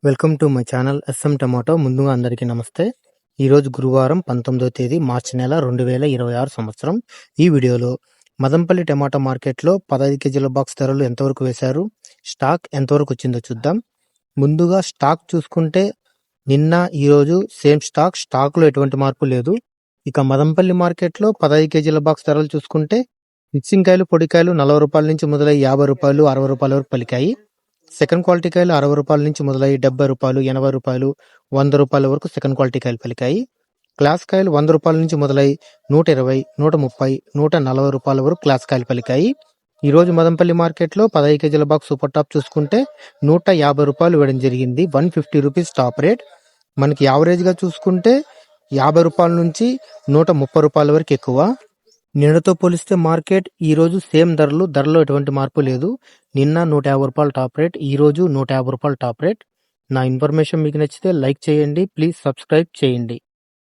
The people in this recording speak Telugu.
Welcome to my channel S M tomato. ముందుగా అందరికీ నమస్తే. ఈరోజు గురువారం 19వ తేదీ మార్చి నెల 2026 సంవత్సరం. ఈ వీడియోలో మదంపల్లి టమాటా మార్కెట్లో 15 కేజీల బాక్స్ ధరలు ఎంతవరకు వేశారు, స్టాక్ ఎంతవరకు వచ్చిందో చూద్దాం. ముందుగా స్టాక్ చూసుకుంటే నిన్న ఈరోజు సేమ్ స్టాక్లో ఎటువంటి మార్పు లేదు. ఇక మదంపల్లి మార్కెట్లో 15 కేజీల బాక్స్ ధరలు చూసుకుంటే మిక్సింగ్ కాయలు, పొడికాయలు 40 రూపాయల నుంచి మొదలై 50 రూపాయలు, 60 రూపాయల వరకు పలికాయి. సెకండ్ క్వాలిటీ కాయలు 60 రూపాయల నుంచి మొదలై 70 రూపాయలు, 80 రూపాయలు, 100 రూపాయల వరకు సెకండ్ క్వాలిటీ కాయలు పలికాయి. క్లాస్ కాయలు 100 రూపాయల నుంచి మొదలై 120, 130, 140 రూపాయల వరకు క్లాస్ కాయలు పలికాయి. ఈ రోజు మదంపల్లి మార్కెట్లో 15 కేజీల బాక్స్ సూపర్ టాప్ చూసుకుంటే 150 రూపాయలు ఇవ్వడం జరిగింది. 150 రూపీస్ టాప్ రేట్. మనకి యావరేజ్గా చూసుకుంటే 50 రూపాయల నుంచి 130 రూపాయల వరకు ఎక్కువ. నిన్నతో పోలిస్తే మార్కెట్ ఈ రోజు సేమ్ ధరలో ఎటువంటి మార్పు లేదు. నిన్న 150 రూపాయల టాప్ రేట్, ఈ రోజు 150 రూపాయల టాప్ రేట్. నా ఇన్ఫర్మేషన్ మీకు నచ్చితే లైక్ చేయండి, ప్లీజ్ సబ్స్క్రైబ్ చేయండి.